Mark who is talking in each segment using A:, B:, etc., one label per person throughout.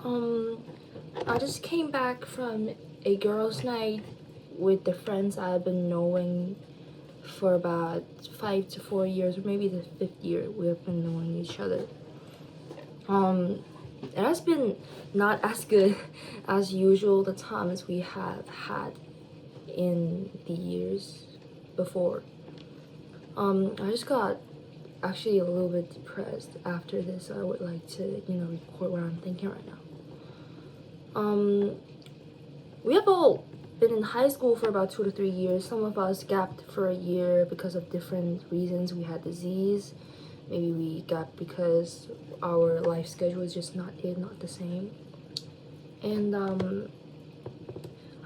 A: Um, I just came back from a girls' night with the friends I've been knowing for about 5 to 4 years, or maybe the fifth year we have been knowing each other. It has been not as good as usual the times we have had in the years before. I just got actually a little bit depressed after this. I would like to, record what I'm thinking right now. We have all been in high school for about 2 to 3 years. Some of us gapped for a year because of different reasons. We had disease. Maybe we gapped because our life schedule is just not the same. And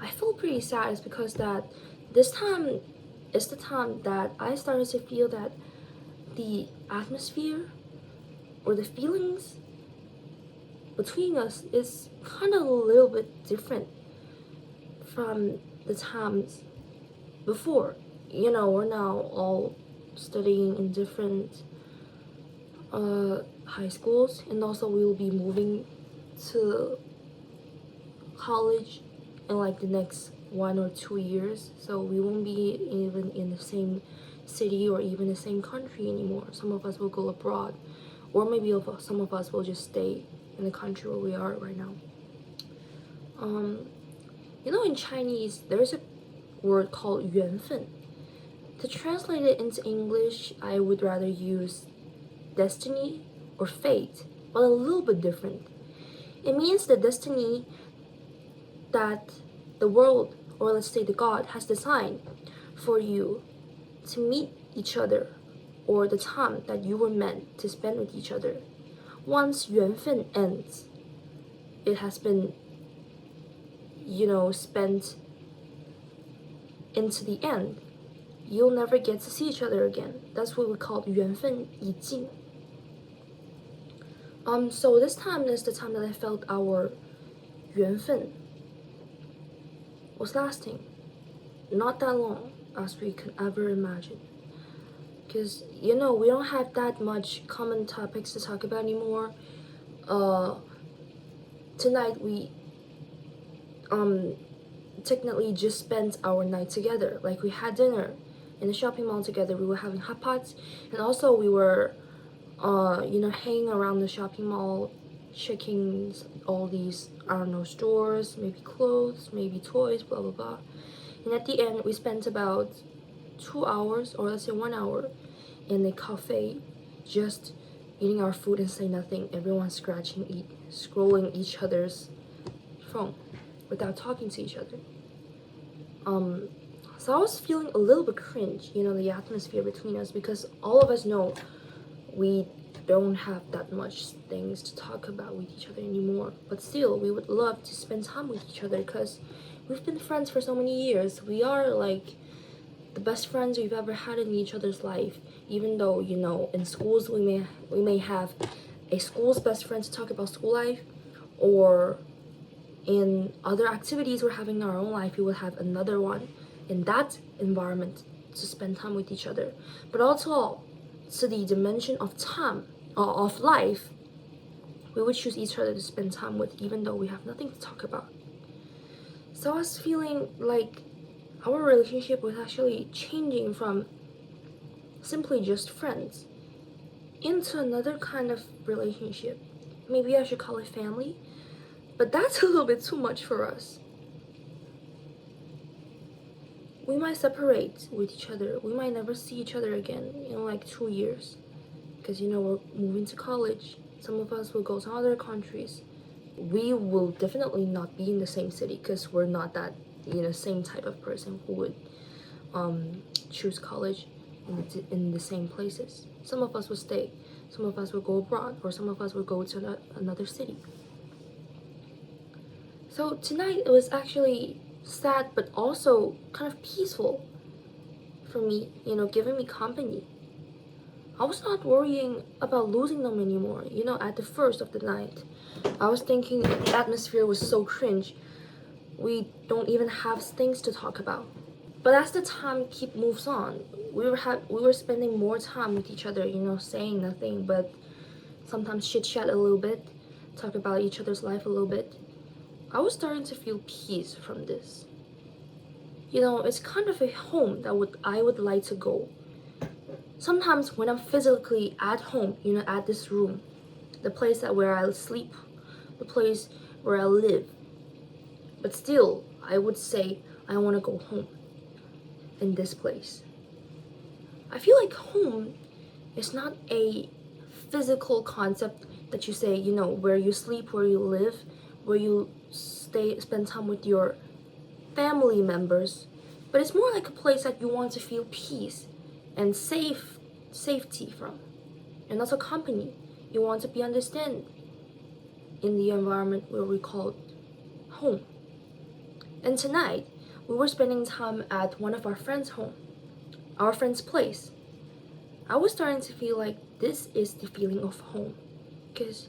A: I feel pretty sad. It's because that this time is the time that I started to feel that the atmosphere or the feelings between us is kind of a little bit different from the times before. We're now all studying in different high schools, and also we will be moving to college in like the next 1 or 2 years, so we won't be even in the same city or even the same country anymore. Some of us will go abroad, or maybe some of us will just stay in the country where we are right now. In Chinese there's a word called 缘分. To translate it into English, I would rather use destiny or fate, but a little bit different. It means the destiny that the world, or let's say the God, has designed for you to meet each other, or the time that you were meant to spend with each other. Once 缘分 ends, it has been, spent into the end. You'll never get to see each other again. That's what we call 缘分已尽. So this time is the time that I felt our 缘分 was lasting. Not that long as we could ever imagine. Because, we don't have that much common topics to talk about anymore. Tonight we technically just spent our night together. Like, we had dinner in the shopping mall together. We were having hot pots, and also we were hanging around the shopping mall, checking all these, stores, maybe clothes, maybe toys, blah blah blah. And at the end we spent about 2 hours, or let's say 1 hour, in a cafe, just eating our food and saying nothing. Everyone scrolling each other's phone without talking to each other. So I was feeling a little bit cringe, the atmosphere between us, because all of us know we don't have that much things to talk about with each other anymore. But still, we would love to spend time with each other because we've been friends for so many years. We are like the best friends we've ever had in each other's life. Even though, in schools we may have a school's best friend to talk about school life, or in other activities we're having in our own life, we will have another one in that environment to spend time with each other. But also, to the dimension of time, of life, we would choose each other to spend time with, even though we have nothing to talk about. So I was feeling like our relationship was actually changing from simply just friends into another kind of relationship. Maybe I should call it family, but that's a little bit too much for us. We might separate with each other. We might never see each other again in like 2 years, because we're moving to college. Some of us will go to other countries. We will definitely not be in the same city, because we're not that same type of person who would choose college in the same places. Some of us will stay, some of us will go abroad, or some of us will go to another city. So tonight it was actually sad, but also kind of peaceful for me, giving me company. I was not worrying about losing them anymore. At the first of the night, I was thinking the atmosphere was so cringe. We don't even have things to talk about. But as the time moves on, we were spending more time with each other, saying nothing, but sometimes chit chat a little bit. talk about each other's life a little bit, I was starting to feel peace from this. It's kind of a home that I would like to go. Sometimes when I'm physically at home, at this room, the place where I sleep, the place where I live, but still, I would say I want to go home in this place. I feel like home is not a physical concept that you say, where you sleep, where you live, where you spend time with your family members, but it's more like a place that you want to feel peace and safety from, and also company. You want to be understood in the environment where we call home. And tonight, we were spending time at one of our friends' home, our friend's place. I was starting to feel like this is the feeling of home, because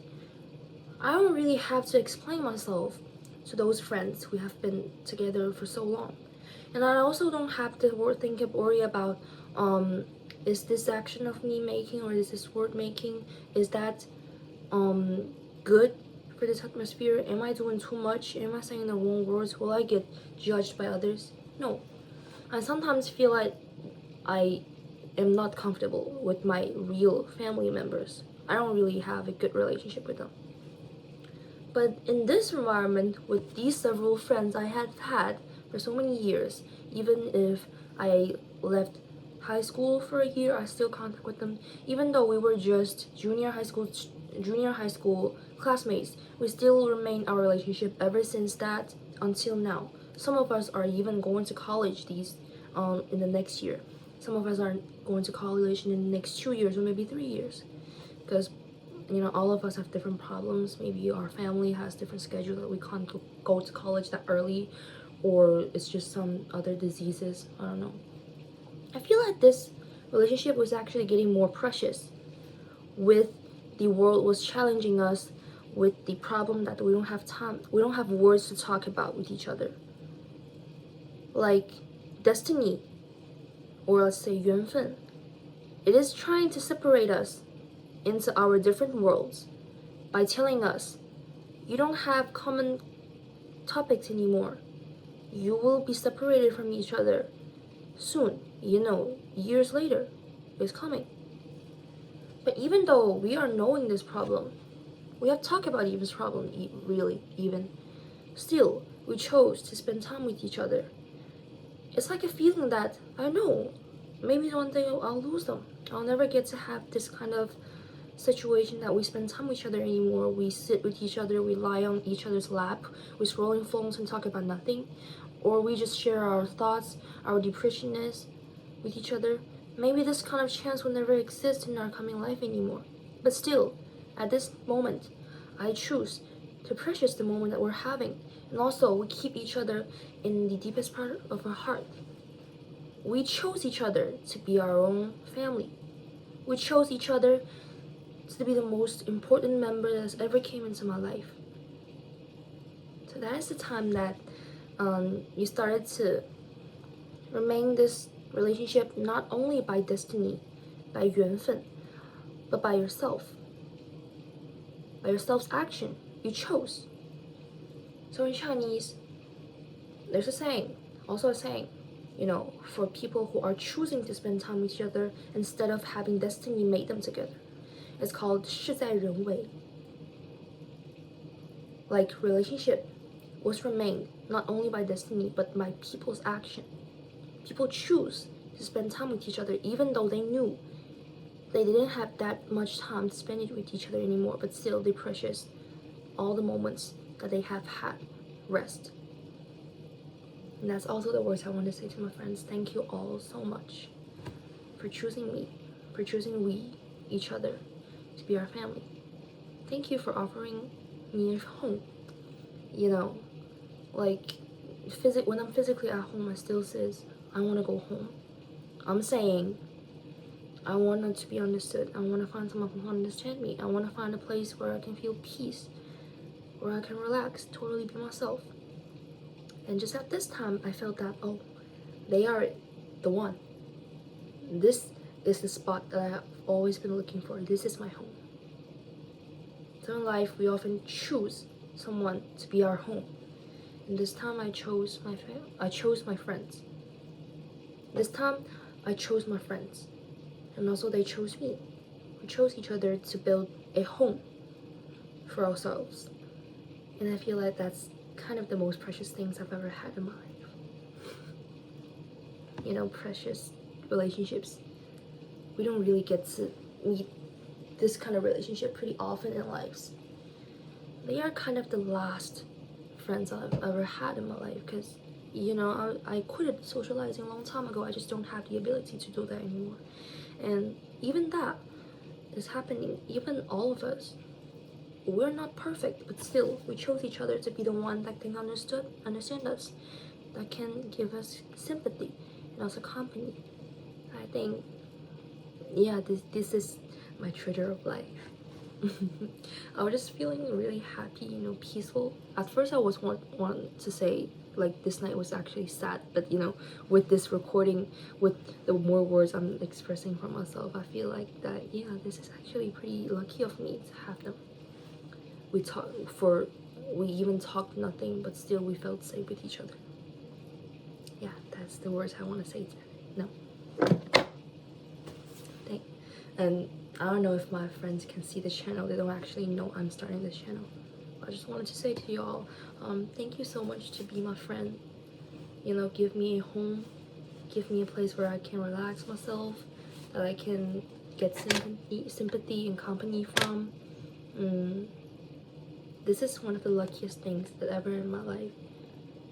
A: I don't really have to explain myself to those friends who have been together for so long. And I also don't have to worry about, is this action of me making, or is this word making, is that good for this atmosphere? Am I doing too much? Am I saying the wrong words? Will I get judged by others? No. I sometimes feel like I am not comfortable with my real family members. I don't really have a good relationship with them. But in this environment, with these several friends I have had for so many years, even if I left high school for a year, I still contact with them. Even though we were just junior high school classmates, we still remain our relationship ever since that until now. Some of us are even going to college in the next year. Some of us are going to college in the next 2 years or maybe 3 years, because all of us have different problems. Maybe our family has different schedules that we can't go to college that early, or it's just some other diseases. I don't know. I feel like this relationship was actually getting more precious with the world was challenging us with the problem that we don't have words to talk about with each other. Like destiny, or let's say 缘分, it is trying to separate us into our different worlds by telling us you don't have common topics anymore. You will be separated from each other soon. Years later is coming. But even though we are knowing this problem, we have talked about this problem even, still we chose to spend time with each other. It's like a feeling that I know maybe one day I'll lose them. I'll never get to have this kind of situation that we spend time with each other anymore. We sit with each other, we lie on each other's lap, we scrolling phones and talk about nothing, or we just share our thoughts, our depressionness with each other. Maybe this kind of chance will never exist in our coming life anymore. But still, at this moment, I choose to precious the moment that we're having. And also, we keep each other in the deepest part of our heart. We chose each other to be our own family. We chose each other to be the most important member that's ever came into my life. So that is the time that you started to remain this relationship not only by destiny, by 缘分, but by yourself. By yourself's action. You chose. So in Chinese, there's also a saying, for people who are choosing to spend time with each other instead of having destiny made them together. It's called 事在人为. Like relationship was remained not only by destiny but by people's action. People choose to spend time with each other even though they knew they didn't have that much time to spend it with each other anymore, but still they precious all the moments that they have had rest. And that's also the words I want to say to my friends. Thank you all so much for choosing me, for choosing each other, to be our family. Thank you for offering me a home. When I'm physically at home, I still says, I want to go home. I'm saying, I want to be understood. I want to find someone who can understand me. I want to find a place where I can feel peace, where I can relax, totally be myself. And just at this time, I felt that, they are the one. This is the spot that I have always been looking for. This is my home. So in life, we often choose someone to be our home. And this time, I chose my friends. This time, I chose my friends, and also they chose me. We chose each other to build a home for ourselves. And I feel like that's kind of the most precious things I've ever had in my life. You know, precious relationships. We don't really get to meet this kind of relationship pretty often in lives. They are kind of the last friends I've ever had in my life because, you know, I quit socializing a long time ago. I just don't have the ability to do that anymore. And even that is happening. Even all of us, we're not perfect, but still, we chose each other to be the one that can understand us, that can give us sympathy and also company. I think, yeah, this is my treasure of life. I was just feeling really happy, you know, peaceful. At first, I was want to say like this night was actually sad, but you know, with this recording, with the more words I'm expressing for myself, I feel like that yeah, this is actually pretty lucky of me to have them. We even talked nothing, but still we felt safe with each other. Yeah, that's the words I want to say. No. And I don't know if my friends can see the channel. They don't actually know I'm starting this channel. I just wanted to say to y'all, thank you so much to be my friend. You know, give me a home, give me a place where I can relax myself, that I can get sympathy and company from. This is one of the luckiest things that ever in my life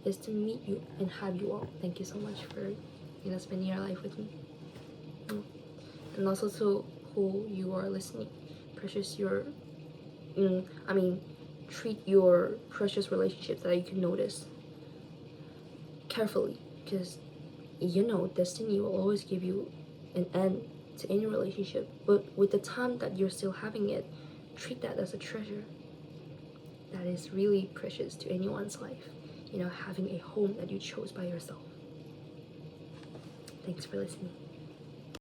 A: is to meet you and have you all. Thank you so much for, you know, spending your life with me. And also to who you are listening, precious your, treat your precious relationships that you can notice carefully, because you know destiny will always give you an end to any relationship, but with the time that you're still having it, treat that as a treasure that is really precious to anyone's life. You know, having a home that you chose by yourself. Thanks for listening.